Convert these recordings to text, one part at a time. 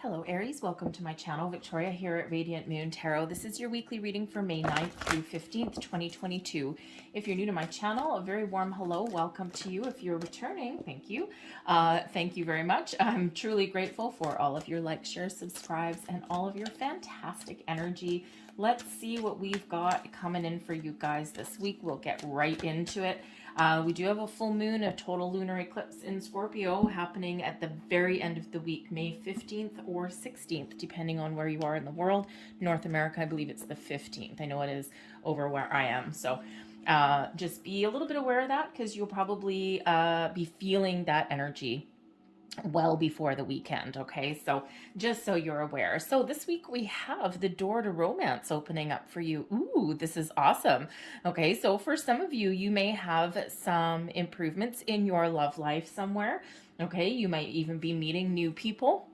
Hello Aries, welcome to my channel. Victoria here at Radiant Moon Tarot. This is your weekly reading for May 9th through 15th, 2022. If you're new to my channel, a very warm hello, welcome to you. If you're returning, thank you. Thank you very much. I'm truly grateful for all of your likes, shares, subscribes, and all of your fantastic energy. Let's see what we've got coming in for you guys this week. We'll get right into it. We do have a full moon, a total lunar eclipse in Scorpio happening at the very end of the week, May 15th or 16th, depending on where you are in the world. North America, I believe it's the 15th. I know it is over where I am. So just be a little bit aware of that because you'll probably be feeling that energy well before the weekend. Okay, so just so you're aware. So this week we have the door to romance opening up for you. Ooh, this is awesome. Okay, so for some of you, you may have some improvements in your love life somewhere. Okay, you might even be meeting new people.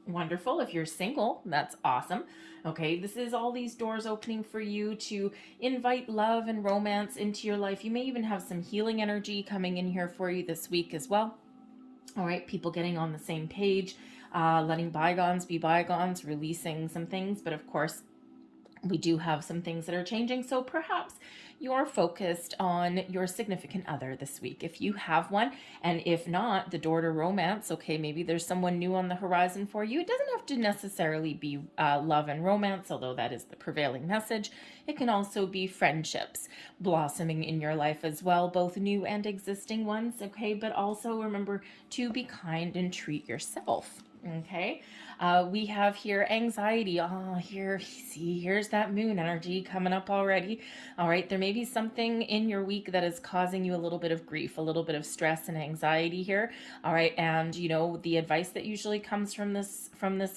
Wonderful. If you're single, that's awesome. Okay, this is all these doors opening for you to invite love and romance into your life. You may even have some healing energy coming in here for you this week as well. All right, people getting on the same page, letting bygones be bygones, releasing some things. But of course, we do have some things that are changing. So perhaps you're focused on your significant other this week, if you have one. And if not, the door to romance, okay, maybe there's someone new on the horizon for you. It doesn't have to necessarily be love and romance, although that is the prevailing message. It can also be friendships blossoming in your life as well, both new and existing ones, okay? But also remember to be kind and treat yourself. Okay, we have here anxiety. Oh, here's that moon energy coming up already. All right, there may be something in your week that is causing you a little bit of grief, a little bit of stress and anxiety here. All right, and you know the advice that usually comes from this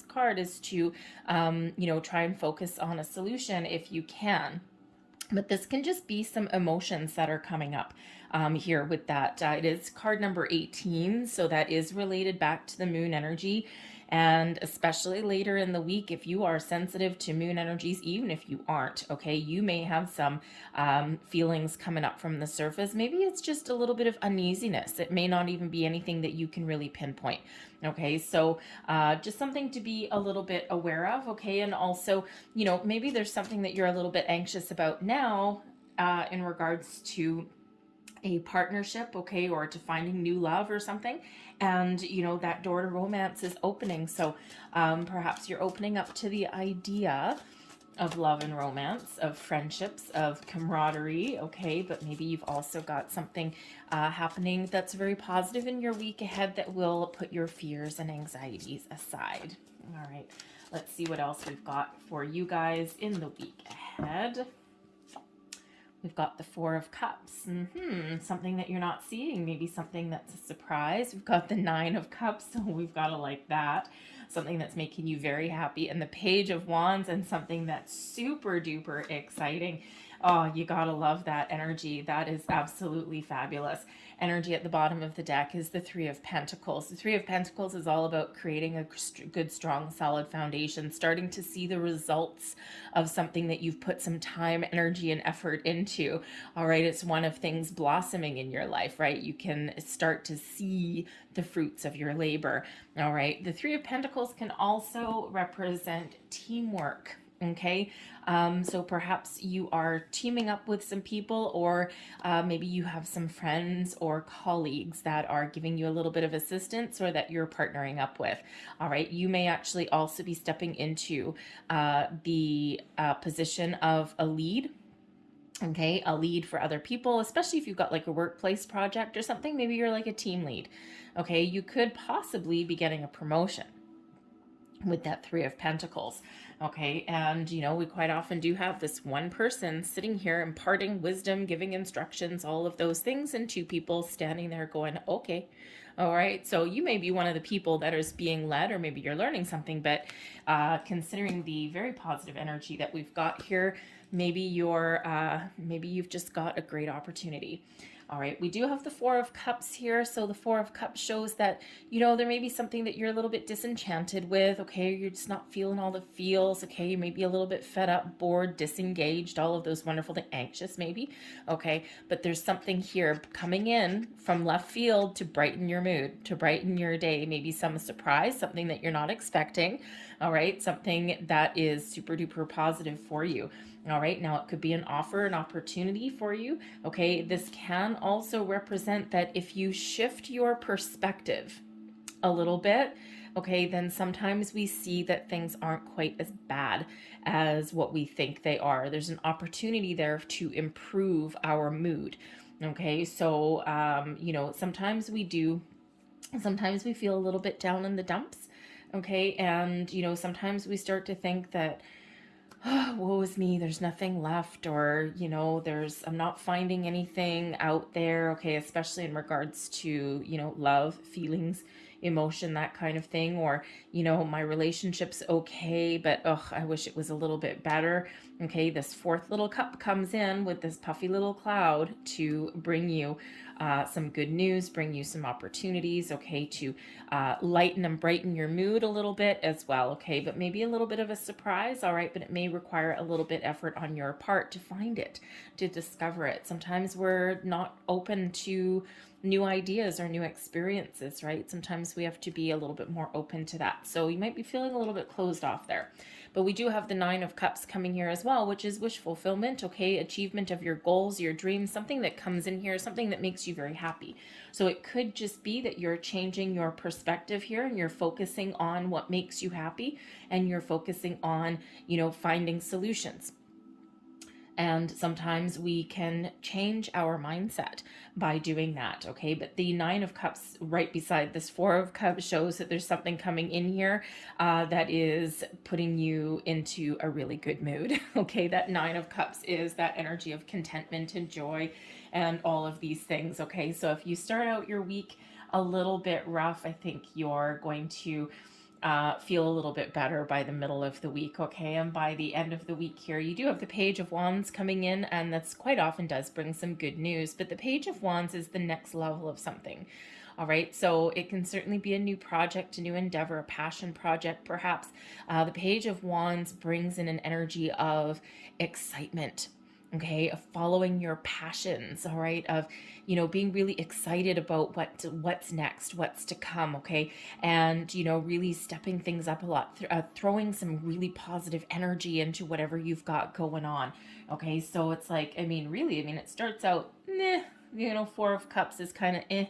card is to try and focus on a solution if you can. But this can just be some emotions that are coming up here with that. It is card number 18, so that is related back to the moon energy. And especially later in the week, if you are sensitive to moon energies, even if you aren't, okay, you may have some feelings coming up from the surface. Maybe it's just a little bit of uneasiness. It may not even be anything that you can really pinpoint. Okay, so just something to be a little bit aware of, okay? And also, you know, maybe there's something that you're a little bit anxious about now in regards to a partnership, okay, or to finding new love or something, and you know that door to romance is opening. So perhaps you're opening up to the idea of love and romance, of friendships, of camaraderie, okay, but maybe you've also got something happening that's very positive in your week ahead that will put your fears and anxieties aside. All right, let's see what else we've got for you guys in the week ahead. We've got the Four of Cups. Something that you're not seeing. Maybe something that's a surprise. We've got the Nine of Cups, so we've got to like that. Something that's making you very happy. And the Page of Wands, and something that's super duper exciting. Oh, you gotta love that energy. That is absolutely fabulous. Energy at the bottom of the deck is the Three of Pentacles. The Three of Pentacles is all about creating a good, strong, solid foundation, starting to see the results of something that you've put some time, energy, and effort into. All right, it's one of things blossoming in your life, right? You can start to see the fruits of your labor. All right, the Three of Pentacles can also represent teamwork. Okay, so perhaps you are teaming up with some people, or maybe you have some friends or colleagues that are giving you a little bit of assistance, or that you're partnering up with. All right, you may actually also be stepping into the position of a lead. Okay, a lead for other people, especially if you've got like a workplace project or something. Maybe you're like a team lead. Okay, you could possibly be getting a promotion with that Three of Pentacles. Okay, and you know, we quite often do have this one person sitting here imparting wisdom, giving instructions, all of those things, and two people standing there going, okay, all right. So you may be one of the people that is being led, or maybe you're learning something, but considering the very positive energy that we've got here, maybe maybe you've just got a great opportunity. All right, we do have the Four of Cups here. So the Four of Cups shows that, there may be something that you're a little bit disenchanted with. Okay, you're just not feeling all the feels. Okay, you may be a little bit fed up, bored, disengaged, all of those wonderful things, anxious maybe. Okay, but there's something here coming in from left field to brighten your mood, to brighten your day. Maybe some surprise, something that you're not expecting. All right, something that is super duper positive for you. All right, now it could be an offer, an opportunity for you. Okay, this can also represent that if you shift your perspective a little bit, okay, then sometimes we see that things aren't quite as bad as what we think they are. There's an opportunity there to improve our mood. Okay, so, sometimes we feel a little bit down in the dumps. Okay, and, sometimes we start to think that, oh, woe is me, there's nothing left, or I'm not finding anything out there. Okay, especially in regards to love, feelings, emotion, that kind of thing. Or my relationship's okay, but I wish it was a little bit better. Okay, this fourth little cup comes in with this puffy little cloud to bring you some good news, bring you some opportunities, okay, to lighten and brighten your mood a little bit as well, okay, but maybe a little bit of a surprise, all right, but it may require a little bit effort on your part to find it, to discover it. Sometimes we're not open to new ideas or new experiences, right? Sometimes we have to be a little bit more open to that. So you might be feeling a little bit closed off there. But we do have the Nine of Cups coming here as well, which is wish fulfillment, okay? Achievement of your goals, your dreams, something that comes in here, something that makes you very happy. So it could just be that you're changing your perspective here and you're focusing on what makes you happy, and you're focusing on, finding solutions. And sometimes we can change our mindset by doing that, okay? But the Nine of Cups right beside this Four of Cups shows that there's something coming in here that is putting you into a really good mood, okay? That Nine of Cups is that energy of contentment and joy and all of these things, okay? So if you start out your week a little bit rough, I think you're going to feel a little bit better by the middle of the week, okay? And by the end of the week here, you do have the Page of Wands coming in, and that's quite often does bring some good news, but the Page of Wands is the next level of something. All right, so it can certainly be a new project, a new endeavor, a passion project, perhaps. The Page of Wands brings in an energy of excitement, okay, of following your passions, all right, of being really excited about what's next, what's to come, okay, and really stepping things up a lot, throwing some really positive energy into whatever you've got going on, okay. So it's like, really, it starts out Four of Cups is kind of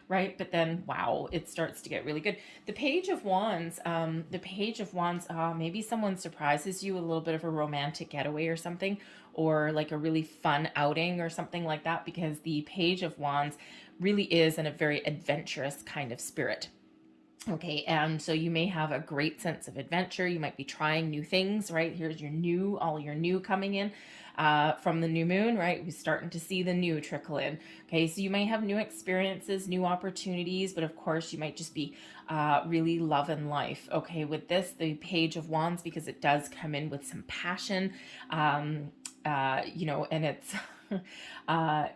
right, but then wow, it starts to get really good. The Page of Wands, maybe someone surprises you, a little bit of a romantic getaway or something, or like a really fun outing or something like that, because the Page of Wands really is in a very adventurous kind of spirit. Okay, and so you may have a great sense of adventure. You might be trying new things, right? Here's all your new coming in from the new moon, right? We're starting to see the new trickle in. Okay, so you may have new experiences, new opportunities, but of course you might just be really loving life. Okay, with this, the Page of Wands, because it does come in with some passion, and it's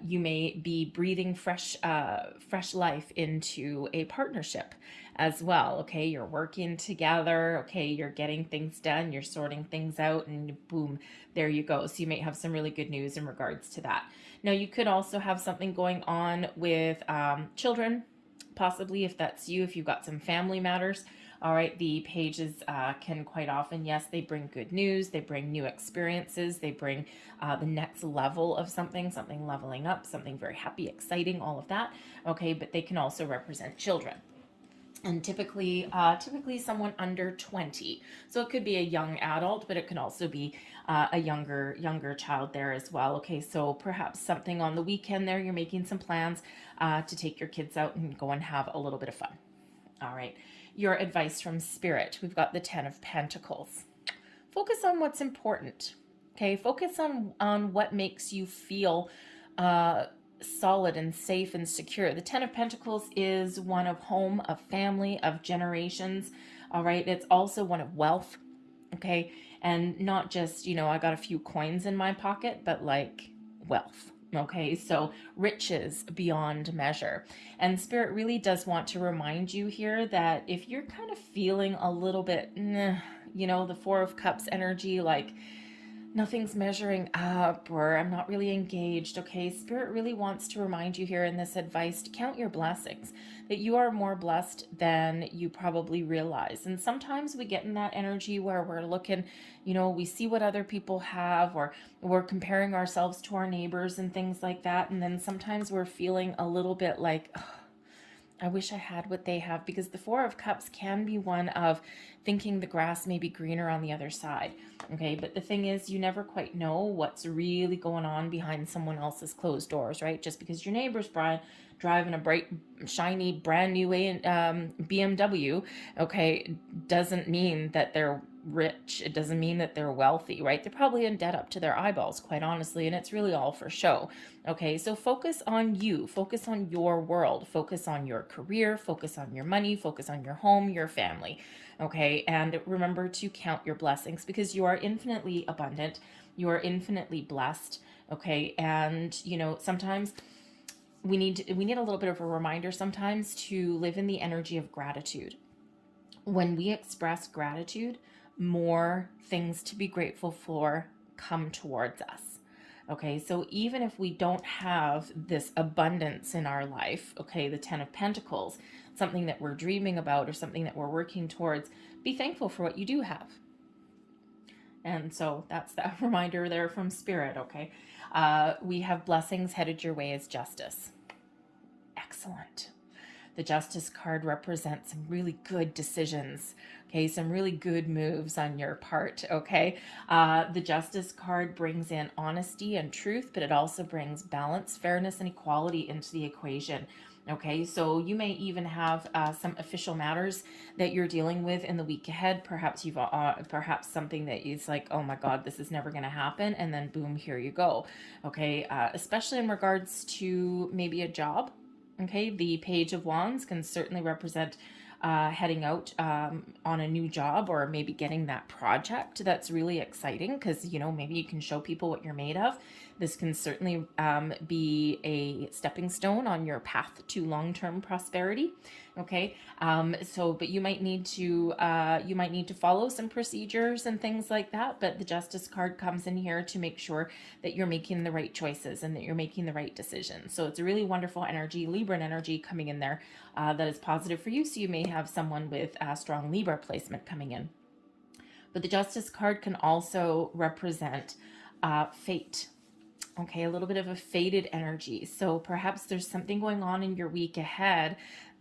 you may be breathing fresh life into a partnership as well. Okay, you're working together. Okay, you're getting things done. You're sorting things out, and boom, there you go. So you may have some really good news in regards to that. Now, you could also have something going on with children, possibly, if that's you, if you've got some family matters. All right, the pages can quite often, yes, they bring good news, they bring new experiences, they bring the next level of something leveling up, something very happy, exciting, all of that. Okay, but they can also represent children. And typically someone under 20. So it could be a young adult, but it can also be a younger child there as well. Okay, so perhaps something on the weekend there, you're making some plans to take your kids out and go and have a little bit of fun. All right, your advice from Spirit. We've got the Ten of Pentacles. Focus on what's important. Okay, focus on what makes you feel solid and safe and secure. The Ten of Pentacles is one of home, of family, of generations. All right, it's also one of wealth. Okay, And not just, you know, I got a few coins in my pocket, but like wealth. Okay, so riches beyond measure. And Spirit really does want to remind you here that if you're kind of feeling a little bit, you know, the Four of Cups energy, like nothing's measuring up, or I'm not really engaged. Okay, Spirit really wants to remind you here in this advice to count your blessings, that you are more blessed than you probably realize. And sometimes we get in that energy where we're looking, you know, we see what other people have, or we're comparing ourselves to our neighbors and things like that. And then sometimes we're feeling a little bit like, oh, I wish I had what they have, because the Four of Cups can be one of thinking the grass may be greener on the other side. Okay, but the thing is, you never quite know what's really going on behind someone else's closed doors, right? Just because your neighbor's driving a bright, shiny, brand new BMW, okay, doesn't mean that they're rich. It doesn't mean that they're wealthy, right? They're probably in debt up to their eyeballs, quite honestly, and it's really all for show. Okay, so focus on you, focus on your world, focus on your career, focus on your money, focus on your home, your family. Okay, and remember to count your blessings, because you are infinitely abundant, you are infinitely blessed. Okay, and you know, sometimes we need a little bit of a reminder sometimes to live in the energy of gratitude. When we express gratitude, more things to be grateful for come towards us. Okay, so even if we don't have this abundance in our life, okay, the 10 of Pentacles, something that we're dreaming about or something that we're working towards, be thankful for what you do have. And so that's that reminder there from Spirit, okay? We have blessings headed your way as justice. Excellent. The Justice card represents some really good decisions, okay? Some really good moves on your part, okay? The Justice card brings in honesty and truth, but it also brings balance, fairness, and equality into the equation. Okay, so you may even have some official matters that you're dealing with in the week ahead. Perhaps you've perhaps something that is like, oh my God, this is never going to happen, and then boom, here you go. Okay, especially in regards to maybe a job. Okay, the Page of Wands can certainly represent heading out on a new job, or maybe getting that project that's really exciting, because, you know, maybe you can show people what you're made of. This can certainly be a stepping stone on your path to long-term prosperity. Okay, but you might need to follow some procedures and things like that. But the Justice card comes in here to make sure that you're making the right choices and that you're making the right decisions. So it's a really wonderful energy, Libran energy coming in there that is positive for you. So you may have someone with a strong Libra placement coming in. But the Justice card can also represent fate. Okay, a little bit of a fated energy. So perhaps there's something going on in your week ahead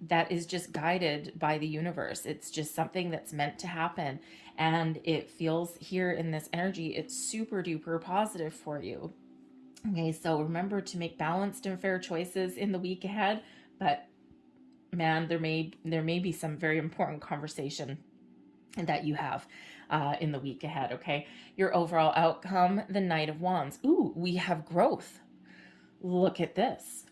that is just guided by the universe. It's just something that's meant to happen. And it feels here in this energy, it's super duper positive for you. Okay, so remember to make balanced and fair choices in the week ahead. But man, there may be some very important conversation that you have in the week ahead, okay? Your overall outcome, the Knight of Wands. Ooh, we have growth. Look at this.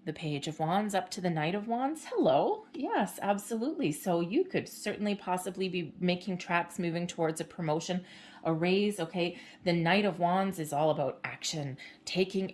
The Page of Wands up to the Knight of Wands. Hello. Yes, absolutely. So you could certainly possibly be making tracks moving towards a promotion, a raise, okay? The Knight of Wands is all about action, taking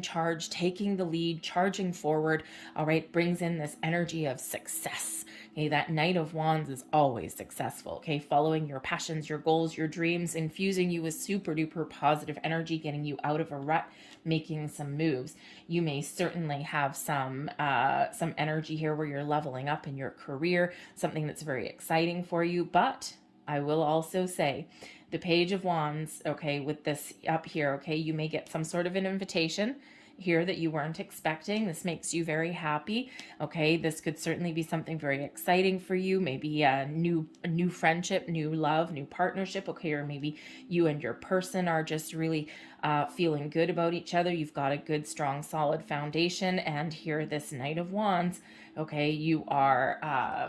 charge, taking the lead, charging forward, all right? Brings in this energy of success. Okay, that Knight of Wands is always successful, okay? Following your passions, your goals, your dreams, infusing you with super duper positive energy, getting you out of a rut, making some moves. You may certainly have some energy here where you're leveling up in your career, something that's very exciting for you. But I will also say the Page of Wands, okay, with this up here, okay, you may get some sort of an invitation here that you weren't expecting. This makes you very happy. Okay, this could certainly be something very exciting for you. Maybe a new friendship, new love, new partnership. Okay, or maybe you and your person are just really feeling good about each other. You've got a good, strong, solid foundation. And here, this Knight of Wands. Okay, you are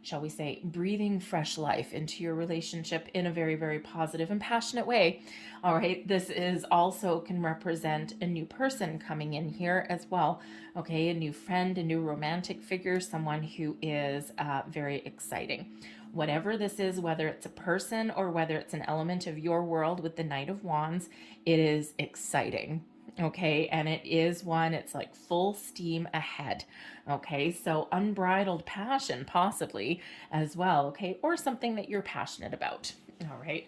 shall we say, breathing fresh life into your relationship in a very, very positive and passionate way. All right, this is also can represent a new person coming in here as well. Okay, a new friend, a new romantic figure, someone who is very exciting. whatever this is, whether it's a person or whether it's an element of your world with the Knight of Wands, it is exciting. Okay, and it is one, it's like full steam ahead. Okay, so unbridled passion possibly as well. Okay, or something that you're passionate about. All right,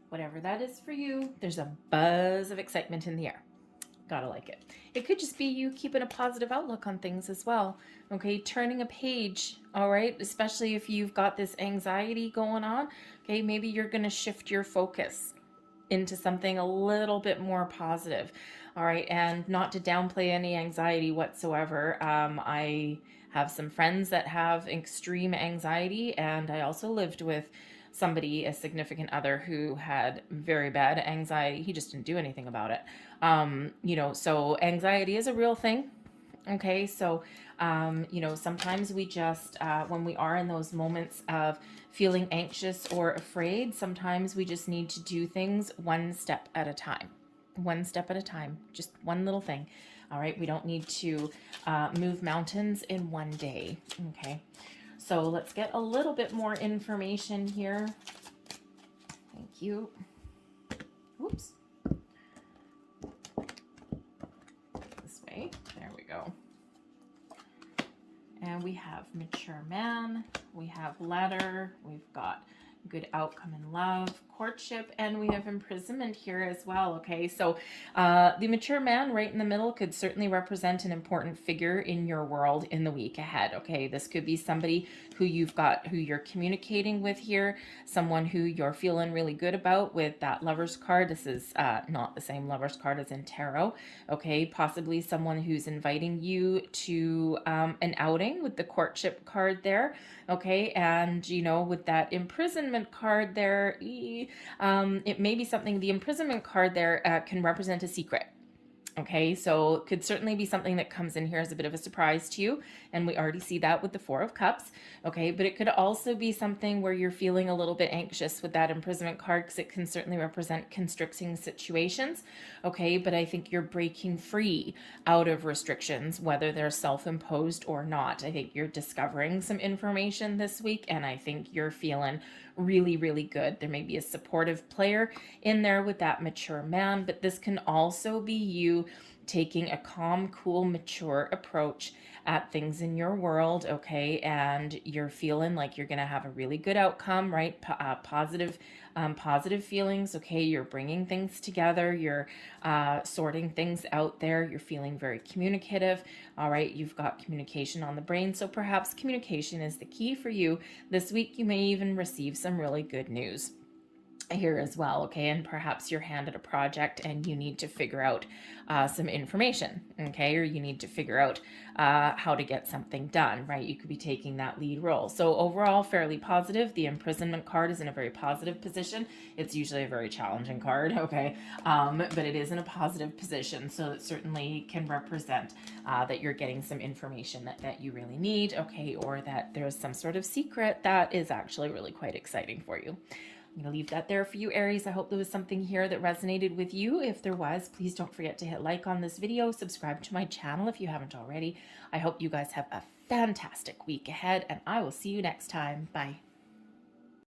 whatever that is for you, there's a buzz of excitement in the air. Gotta like it. It could just be you keeping a positive outlook on things as well. Okay, turning a page. All right, especially if you've got this anxiety going on. Okay, maybe you're going to shift your focus into something a little bit more positive. All right, and not to downplay any anxiety whatsoever. I have some friends that have extreme anxiety, and I also lived with somebody, a significant other, who had very bad anxiety. He just didn't do anything about it. So anxiety is a real thing. Okay, so, sometimes we just, when we are in those moments of feeling anxious or afraid, sometimes we just need to do things one step at a time. One step at a time, just one little thing. All right, we don't need to move mountains in one day. Okay, so let's get a little bit more information here. Thank you. Oops. This way. There we go. And we have mature man, we have letter, we've got good outcome in love, courtship, and we have imprisonment here as well. Okay, so the mature man right in the middle could certainly represent an important figure in your world in the week ahead. Okay, this could be somebody who you're communicating with here, someone who you're feeling really good about with that Lover's card. This is not the same Lover's card as in tarot. Okay, possibly someone who's inviting you to an outing with the courtship card there. Okay, and with that imprisonment card there, it may be something, the imprisonment card there can represent a secret. Okay, so it could certainly be something that comes in here as a bit of a surprise to you, and we already see that with the Four of Cups. Okay, but it could also be something where you're feeling a little bit anxious with that imprisonment card, because it can certainly represent constricting situations. Okay, but I think you're breaking free out of restrictions, whether they're self-imposed or not. I think you're discovering some information this week, and I think you're feeling really, really good. There may be a supportive player in there with that mature man, but this can also be you taking a calm, cool, mature approach at things in your world. Okay, and you're feeling like you're gonna have a really good outcome, right? Positive feelings. Okay, you're bringing things together, you're sorting things out there, you're feeling very communicative. All right, you've got communication on the brain, so perhaps communication is the key for you this week. You may even receive some really good news here as well. Okay, and perhaps you're handed a project and you need to figure out some information. Okay, or you need to figure out how to get something done, right? You could be taking that lead role. So overall, fairly positive. The imprisonment card is in a very positive position. It's usually a very challenging card. Okay, but it is in a positive position, so it certainly can represent that you're getting some information that you really need. Okay, or that there's some sort of secret that is actually really quite exciting for you. I'm going to leave that there for you, Aries. I hope there was something here that resonated with you. If there was, please don't forget to hit like on this video. Subscribe to my channel if you haven't already. I hope you guys have a fantastic week ahead, and I will see you next time. Bye.